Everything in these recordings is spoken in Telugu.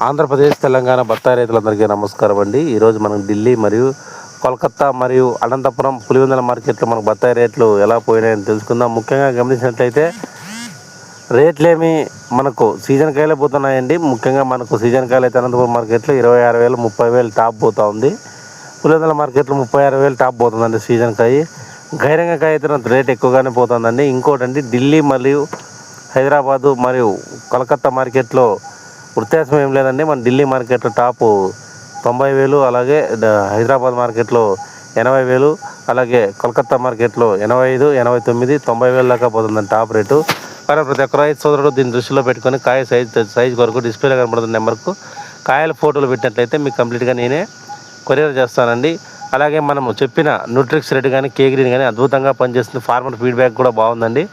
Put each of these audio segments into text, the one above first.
ఆంధ్రప్రదేశ్, తెలంగాణ బత్తాయి రైతులందరికీ నమస్కారం అండి. ఈరోజు మనం ఢిల్లీ మరియు కోల్కతా మరియు అనంతపురం పులివెందుల మార్కెట్లో మనకు బత్తాయి రేట్లు ఎలా పోయినాయని తెలుసుకుందాం. ముఖ్యంగా గమనించినట్లయితే రేట్లేమి మనకు సీజన్ కాయలే పోతున్నాయండి. ముఖ్యంగా మనకు సీజన్ కాయలు అయితే అనంతపురం మార్కెట్లో 26,000, 30,000 టాప్ పోతూ ఉంది. పులివెందుల మార్కెట్లో 36,000 టాప్ పోతుందండి సీజన్ కాయ. గైరంగ కాయ అయితే రేట్ ఎక్కువగానే పోతుందండి. ఇంకోటండి, ఢిల్లీ మరియు హైదరాబాదు మరియు కలకత్తా మార్కెట్లో వ్యత్యాసం ఏం లేదండి. మన ఢిల్లీ మార్కెట్లో టాపు 90,000, అలాగే హైదరాబాద్ మార్కెట్లో 80,000, అలాగే కోల్కతా మార్కెట్లో 85, 89, 90,000 దాకా పోతుందండి టాప్ రేటు. కానీ ప్రతి ఒక్క రైతు సోదరుడు దీన్ని దృష్టిలో పెట్టుకొని కాయ సైజు కొరకు డిస్ప్లేలో కనబడుతున్న నెంబర్కు కాయల ఫోటోలు పెట్టినట్లయితే మీకు కంప్లీట్గా నేనే కొరియర్ చేస్తానండి. అలాగే మనము చెప్పిన న్యూట్రిక్స్ రెడ్ కానీ కేగ్రీన్ కానీ అద్భుతంగా పనిచేస్తుంది. ఫార్మర్ ఫీడ్బ్యాక్ కూడా బాగుందండి.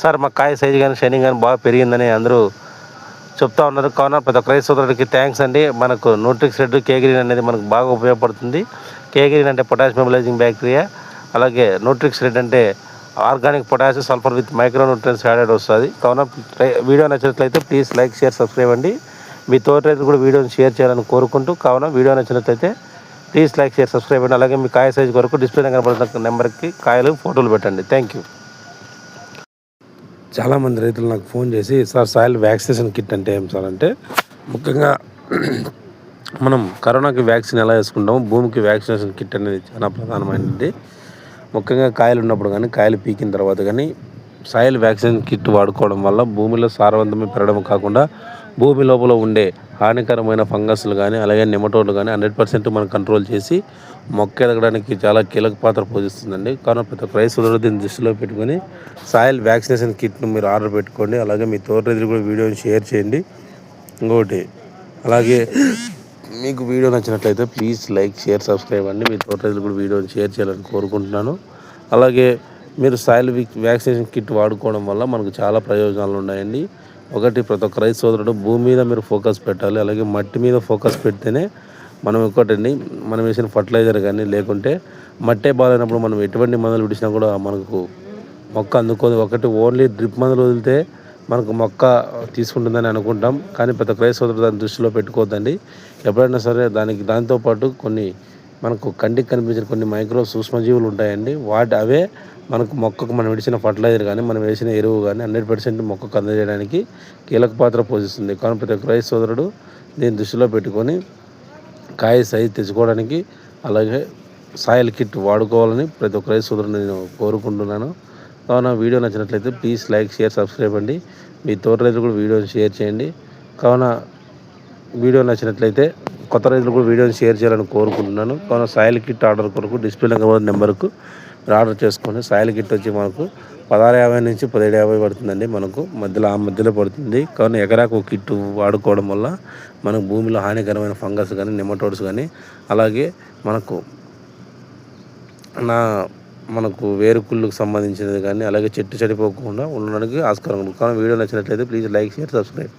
సార్ మా కాయ సైజు కానీ షైనింగ్ కానీ బాగా పెరిగిందని అందరూ చెప్తా ఉన్నారు. కావున ప్రతి ఒక్క రైతు సోదరుడికి థ్యాంక్స్ అండి. మనకు న్యూట్రిక్స్ రెడ్ కేగ్రీన్ అనేది మనకు బాగా ఉపయోగపడుతుంది. కేగ్రీన్ అంటే పొటాష్ మెబలైజింగ్ బ్యాక్టీరియా, అలాగే న్యూట్రిక్స్ రెడ్ అంటే organic potash sulphur with micro nutrients added వస్తుంది. కావున వీడియో నచ్చినట్లయితే ప్లీజ్ లైక్, షేర్, సబ్స్క్రైబ్ అండి. మీ తోటి రైతులు కూడా వీడియోని షేర్ చేయాలని కోరుకుంటూ, కావున వీడియో నచ్చినట్లయితే ప్లీజ్ లైక్, షేర్, సబ్స్క్రైబ్ అండి. అలాగే మీ కాయ సైజు కొరకు డిస్ప్లే కనబడుతున్న నెంబర్కి కాయలు ఫోటోలు పెట్టండి. Thank you. చాలామంది రైతులు నాకు ఫోన్ చేసి, సార్ సాయిల్ వ్యాక్సినేషన్ కిట్ అంటే ఏం సార్ అంటే, ముఖ్యంగా మనం కరోనాకి వ్యాక్సిన్ ఎలా వేసుకుంటామో భూమికి వ్యాక్సినేషన్ కిట్ అనేది చాలా ప్రధానమైనది. ముఖ్యంగా కాయలు ఉన్నప్పుడు కానీ, కాయలు పీకిన తర్వాత కానీ సాయిల్ వ్యాక్సినేషన్ కిట్ వాడుకోవడం వల్ల భూమిలో సారవంతమే పెరగడం కాకుండా భూమి లోపల ఉండే హానికరమైన ఫంగస్లు కానీ, అలాగే నెమటోడ్లు కానీ 100% మనం కంట్రోల్ చేసి మొక్క ఎదగడానికి చాలా కీలక పాత్ర పోషిస్తుందండి. కావున ప్రతి ఒక్క రైతు సోదరుడు దీన్ని దృష్టిలో పెట్టుకొని సాయిల్ వ్యాక్సినేషన్ కిట్ను మీరు ఆర్డర్ పెట్టుకోండి. అలాగే మీ తోట రైతులు కూడా వీడియోని షేర్ చేయండి. ఇంకొకటి, అలాగే మీకు వీడియో నచ్చినట్లయితే ప్లీజ్ లైక్, షేర్, సబ్స్క్రైబ్ అండి. మీ తోట రైతులు కూడా వీడియోని షేర్ చేయాలని కోరుకుంటున్నాను. అలాగే మీరు సాయిల్ వ్యాక్సినేషన్ కిట్ వాడుకోవడం వల్ల మనకు చాలా ప్రయోజనాలు ఉన్నాయండి. ఒకటి, ప్రతి ఒక్క రైతు సోదరుడు భూమి మీద మీరు ఫోకస్ పెట్టాలి. అలాగే మట్టి మీద ఫోకస్ పెడితేనే మనం ఇంకోటండి, మనం వేసిన ఫర్టిలైజర్ కానీ లేకుంటే మట్టే బాగాలేనప్పుడు మనం ఎటువంటి మందులు విడిచినా కూడా మనకు మొక్క అందుకోదు. ఒకటి, ఓన్లీ డ్రిప్ మందులు వదిలితే మనకు మొక్క తీసుకుంటుందని అనుకుంటాం. కానీ ప్రతి ఒక్క రైతు సోదరుడు దాన్ని దృష్టిలో పెట్టుకోవద్దండి. ఎప్పుడైనా సరే దాంతోపాటు కొన్ని మనకు కంటికి కనిపించిన కొన్ని మైక్రో సూక్ష్మజీవులు ఉంటాయండి. అవే మనకు మొక్కకు మనం విడిచిన ఫర్టిలైజర్ కానీ, మనం వేసిన ఎరువు కానీ 100% మొక్కకు అందజేయడానికి కీలక పాత్ర పోషిస్తుంది. కానీ ప్రతి ఒక్క రైతు సోదరుడు దీన్ని దృష్టిలో పెట్టుకొని కాయ సైజు తెచ్చుకోవడానికి, అలాగే సాయిల్ కిట్ వాడుకోవాలని ప్రతి ఒక్క రైతు సోదరుడు నేను కోరుకుంటున్నాను. కావున వీడియో నచ్చినట్లయితే ప్లీజ్ లైక్, షేర్, సబ్స్క్రైబ్ అండి. మీ తోట రైతులు కూడా వీడియోని షేర్ చేయండి. కావున వీడియో నచ్చినట్లయితే కొత్త రైతులు కూడా వీడియోని షేర్ చేయాలని కోరుకుంటున్నాను. కావున సాయిల్ కిట్ ఆర్డర్ కొరకు డిస్ప్లేలో కనబడే నెంబర్కు మీరు ఆర్డర్ చేసుకోండి. సాయిల్ కిట్ వచ్చి మనకు 1650 నుంచి 1750 పడుతుందండి. మనకు మధ్యలో పడుతుంది. కావున ఎకరాకు ఒక కిట్ వాడుకోవడం వల్ల మనకు భూమిలో హానికరమైన ఫంగస్ కానీ, నెమటోడ్స్ కానీ, అలాగే మనకు వేరుకుళ్ళకు సంబంధించినది కానీ, అలాగే చెట్టు చెడిపోకుండా ఉండడానికి ఆస్కారం ఉంది. కానీ వీడియో నచ్చినట్లయితే ప్లీజ్ లైక్, షేర్, సబ్స్క్రైబ్.